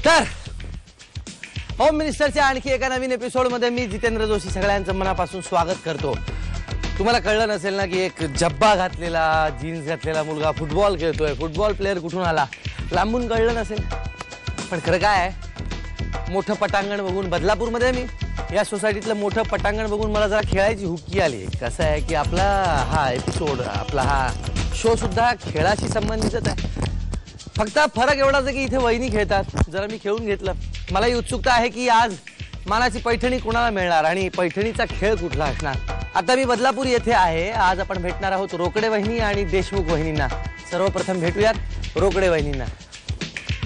तर होम मिनिस्टरच्या आणखी एका नवीन एपिसोडमध्ये मी जितेंद्र जोशी सगळ्यांचं मनापासून स्वागत करतो। तुम्हाला कळलं नसेल ना की एक जब्बा घातलेला जीन्स घातलेला मुलगा फुटबॉल खेळतोय। फुटबॉल प्लेयर कुठून आला लांबून कळलं नसेल, पण खरं काय आहे, मोठं पटांगण बघून बदलापूरमध्ये मी या सोसायटीतलं मोठं पटांगण बघून मला जरा खेळायची हुक्की आली। कसं आहे की आपला हा एपिसोड आपला हा शो सुद्धा खेळाशी संबंधितच आहे। फक्त फरक एवढाच आहे की इथे वहिनी खेळतात, जरा मी खेळून घेतलं। मलाही उत्सुकता आहे की आज मानाची पैठणी कुणाला मिळणार आणि पैठणीचा खेळ कुठला असणार। आता मी बदलापूर येथे आहे। आज आपण भेटणार आहोत रोकडे वहिनी आणि देशमुख वहिनींना। सर्वप्रथम भेटूयात रोकडे वहिनींना।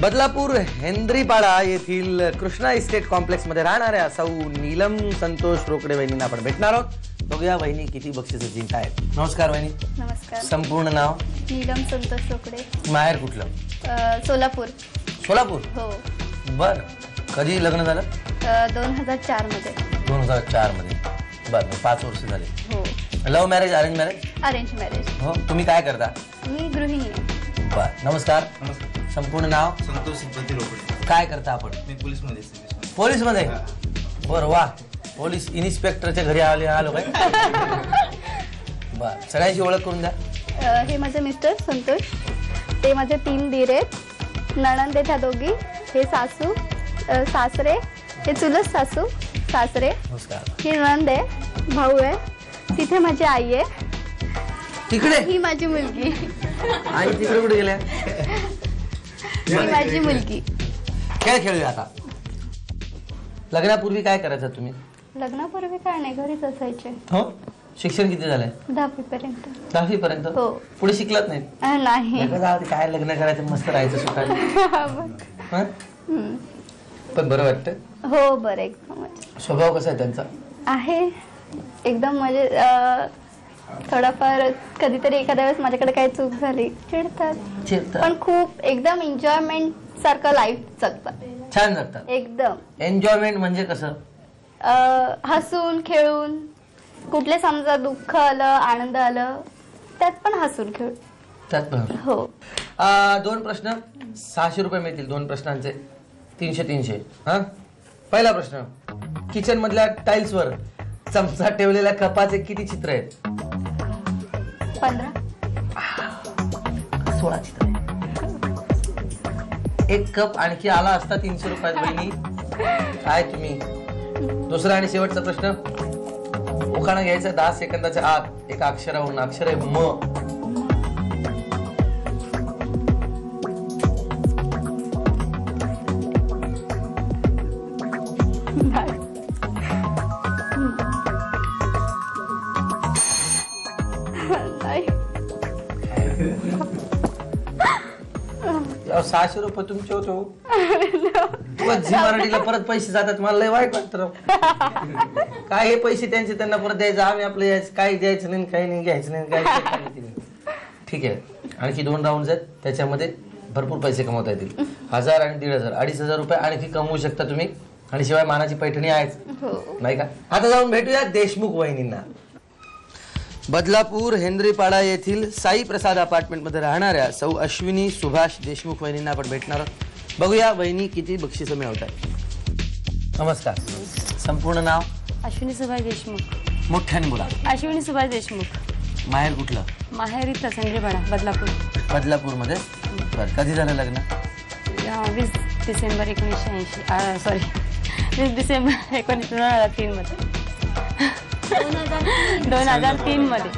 बदलापूर हेंद्रीपाडा येथील कृष्णा इस्टेट कॉम्प्लेक्स मध्ये राहणाऱ्या सौ नीलम संतोष रोकडे वहिनींना आपण भेटणार आहोत। बघूया वहिनी किती बक्षिसं जिंकतायत। नमस्कार वहिनी। नमस्कार। संपूर्ण नाव? नीलम संतोष रोकडे। माहेर कुठलं? सोलापूर। सोलापूर? हो। बर, कधी लग्न झालं? 2004 मध्ये। 2004 मध्ये। बर, 5 वर्ष झाले। हो। Love marriage arrange marriage? Arrange marriage. हो। तुम्ही काय करता? मी गृहिणी आहे। बर, नमस्कार। संपूर्ण नाव? संतोष सिद्धती रोकडे। काय करता आपण? मी पोलीसमध्ये। पोलीसमध्ये? बर, वा, पोलीस इन्स्पेक्टरच्या घरी आलो काय? बर, सगळ्यांची ओळख करून द्या। हे माझे मिस्टर संतोष, ते माझे 3 दीर आहेत। नणंद आहेत ह्या दोघी, हे सासू सासरे, हे चुलत सासू सासरे, नमस्कार। ही नणंद आहे, भाऊ आहे, तिथे माझी आई आहे, तिकडे ही माझी मुलगी, आई तिकडे कुठे गेल्या? ही माझी मुलगी। खेळ खेळूया आता। लग्नापूर्वी काय करायचं तुम्ही? लग्नापूर्वी काय नाही, घरीच असायचे। हो। शिक्षण किती झालंय? 10वी पर्यंत। 10वी पर्यंत? हो। पुढे शिकलात नाही? नाही। काय लग्न करायचं, मस्त राहायचं सुखाने। पण बरं वाटतं? हो, बरं, एकदम स्वभाव कसा आहे त्यांचा? आहे एकदम, म्हणजे थोडाफार कधीतरी एखाद्या वेळेस माझ्याकडे काही चूक झाली चिडतात, पण खूप एकदम एन्जॉयमेंट सारखं लाईफ जगतात, छान जगतात एकदम। एन्जॉयमेंट म्हणजे कसं? हसून खेळून, कुठले समजा दुःख आलं आनंद आलं त्यात पण हसून खेळून, त्यात पण हो। 2 प्रश्न, 600 रुपये मिळतील 2 प्रश्नांचे, 300-300। हा, पहिला प्रश्न, किचन मधल्या टाइल्स वर चमचा ठेवलेल्या कपाचे किती चित्र आहेत? 15। 16 चित्र आहेत। एक कप आणखी आला असता 300 रुपयात बहिणी। काय तुम्ही? दुसरा आणि शेवटचा प्रश्न, उखाणा घ्यायचा 10 सेकंदाच्या आत एका अक्षरावरून। अक्षर आहे म। नाही। 600 रुपये तुमचे होतो। झी मराठीला परत पैसे जातात, मला लय वाईट वाटतं। काय हे पैसे त्यांचे त्यांना परत द्यायचं, आम्ही आपलं यायचं, काही द्यायचं नाही, काही नाही घ्यायचं नाही, काय। ठीक आहे, आणखी 2 राऊंड आहेत, त्याच्यामध्ये भरपूर पैसे कमवता येतील। 1000 आणि 1500, 2500 रुपये आणखी कमवू शकता तुम्ही, आणि शिवाय मानाची पैठणी आहेच, नाही का? आता जाऊन भेटूया देशमुख वहिनींना। बदलापूर हेंद्रीपाडा येथील साई प्रसाद अपार्टमेंट मध्ये राहणाऱ्या सौ अश्विनी सुभाष देशमुख वहिनींना आपण भेटणार आहोत। बघूया वहिनी किती बक्षिसं मिळवतात। नमस्कार। संपूर्ण नाव? अश्विनी सुभाष देशमुख। मोठ्याने बोला। अश्विनी सुभाष देशमुख। माहेर कुठलं? माहेर इथं हेंद्रीपाडा, बदलापूर। बदलापूर मध्ये? बरं, कधी झालं लग्न? 20 डिसेंबर 1980, सॉरी 20 डिसेंबर 2003 मध्ये। 2003 मध्ये।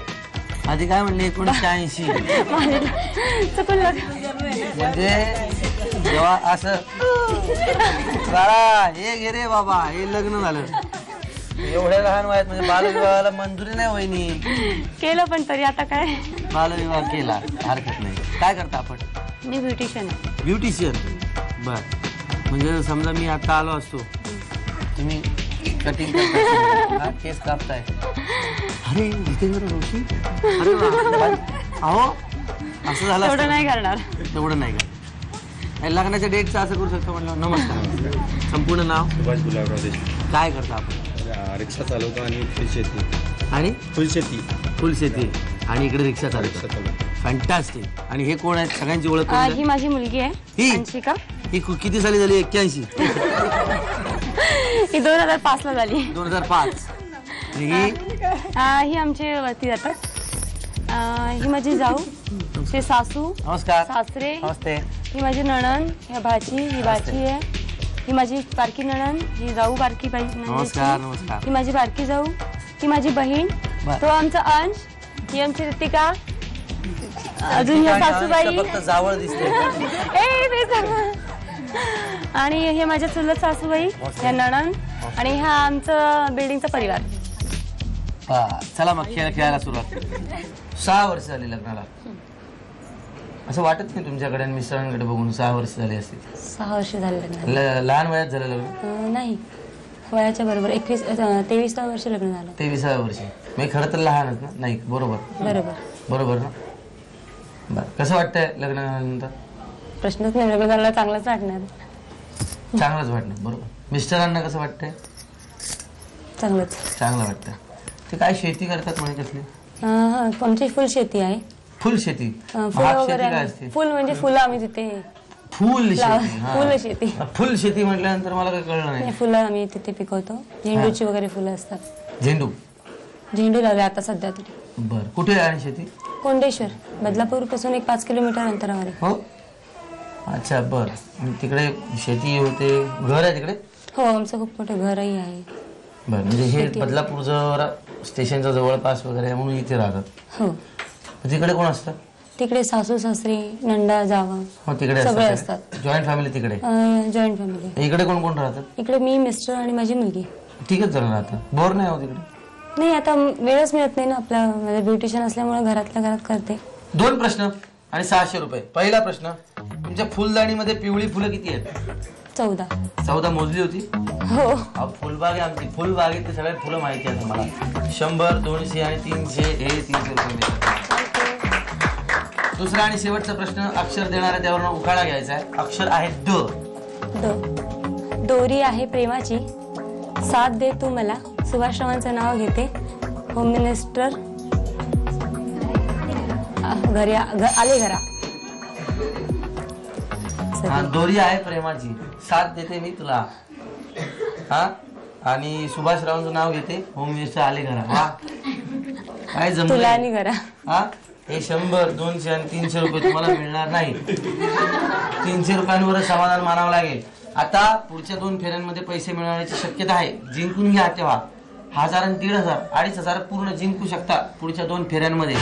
आधी काय म्हणले? 1980? चुकून म्हणजे जेव्हा असं बाळा हे घे रे बाबा, हे लग्न झालं एवढ्या लहान वयात, म्हणजे बालविवाहाला मंजुरी नाही वहिनी? केलं, पण तरी आता काय, बालविवाह केला, हरकत नाही। काय करता आपण? मी ब्युटिशियन आहे। ब्युटिशियन? बर, म्हणजे समजा मी आता आलो असतो, तुम्ही कटिंग करताय, केस कापताय, अरे जितेंद्र जोशी, अरे अहो असं झालं? तेवढं नाही करणार। तेवढं नाही का? लग्नाच्या डेटचं असं करू शकतो म्हणलं। नमस्कार। संपूर्ण नाव? सुभाष गुलाबराव देशमुख। काय करता आपण? रिक्षा चालवतो आणि फुलशेती। आणि फुलशेती आणि इकडे रिक्षा चालवतो। फॅन्टास्टिक। आणि हे कोण आहेत? सगळ्यांची ओळख? ही माझी मुलगी आहे, ही? अंशिका। ही किती साली झाली? 81. ही 2005 ला झाली. 2005. ही ही आमचे वरती जातात. ही माझी जाऊ, हे सासू, नमस्कार. सासरे, नमस्ते. ही माझी नणंद, ही भाची, ही भाची आहे. ही माझी बारकी नणंद, ही जाऊ बारकी बाई. नमस्कार. नमस्कार. ही माझी बारकी जाऊ, ही माझी बहीण, बर. तो आमचा अंश, ही आमची ऋतिका, अजून ह्या सासूबाई. फक्त जावळ दिसते. ए, ते सगळं. आणि हे माझ्या चुलत सासूबाई, ह्या नणंद, आणि हा आमचा बिल्डिंगचा परिवार. चला मग खेळायला सुरुवात. 6 वर्ष झाली लग्नाला. असं वाटत नाही तुमच्याकडे आणि मिस्टरांकडे बघून 6 वर्ष झाली असतील? 6 वर्ष झाले लग्न. लहान वयात झालं लग्न? नाही, वयाच्या बरोबर 23 वर्ष लग्न झालं. 23व्या वर्षी. मी खरं तर लहानच ना? नाही, बरोबर बरोबर ना. बरं, कसं वाटतंय लग्न झाल्यानंतर? प्रश्नच नाही, लग्न झालं चांगलंच वाटणार. चांगलंच वाटणार. बरोबर. मिस्टरांना कसं वाटतंय? चांगलंच. चांगलं वाटतं. ते काय शेती करतात म्हणे कसली? आमची फुल शेती आहे. फुल शेती? फुलं भात वगैरे शेती काय आहे. असते? फुल म्हणजे फुलं आम्ही तिथे फुल शेती. हा. फुल शेती. फुल शेती म्हटल्यानंतर मला काही कळलं नाही. फुलं आम्ही तिथे पिकवतो. झेंडूची वगैरे फुलं असतात. झेंडू लावले आता सध्या तरी. बर. कुठे आहे आणि शेती? कोंडेश्वर, बदलापूर पासून एक 5 किलोमीटर अंतरावर आहे. हो. अच्छा, बर. तिकडे शेती होते, घर आहे तिकडे? हो, आमचं खूप मोठं घरही आहे. बर. म्हणजे हे बदलापूर जवळ स्टेशनच्या जवळपास वगैरे आहे म्हणून इथे राहतात? हो. तिकडे कोण असतं? तिकडे सासू सासरे, नंदा जावा, हो, तिकडे सगळे असतात. जॉईंट फॅमिली तिकडे? Joint family. इकडे कोण कोण राहतात? इकडे मी, मिस्टर आणि माझी मुलगी. ठीकच जण राहतात. बोर नाही हो तिकडे? नाही, आता वेळच मिळत नाही ना. आपल्या म्हणजे ब्युटिशियन असल्यामुळे घरातल्या घरात करते. 2 प्रश्न आणि 600 रुपये. पहिला प्रश्न, तुमच्या फुलदाणीमध्ये पिवळी फुलं किती आहेत? 14. 14 मोजली होती? हो. फुलबाग आहे आमची. फुलबागेतले सगळे फुलं माहिती आहेत मला. 100, 200 आणि 300 हे 300 रुपये. दुसरा आणि शेवटचा प्रश्न, अक्षर देणाऱ्या त्यावरून उखाणा घ्यायचा आहे. अक्षर आहे द. दोरी आहे प्रेमाची, साथ दे तू मला. सुभाष रावांचं नाव घेते. होम मिनिस्टर आले घरा. दोरी आहे प्रेमाची, साथ देते मी तुला. हा, आणि सुभाषरावांचं नाव घेते. होम मिनिस्टर आले घरा. वा, काय तुला जमलं. आणि घरा. हा, हे 100, 200 आणि 300 रुपये तुम्हाला मिळणार नाही. 300 रुपयांवरच समाधान मानावं लागेल. आता पुढच्या 2 फेऱ्यांमध्ये पैसे मिळवण्याची शक्यता आहे. जिंकून घ्या तेव्हा 1000 आणि 1500, 2500 पूर्ण जिंकू शकता पुढच्या 2 फेऱ्यांमध्ये.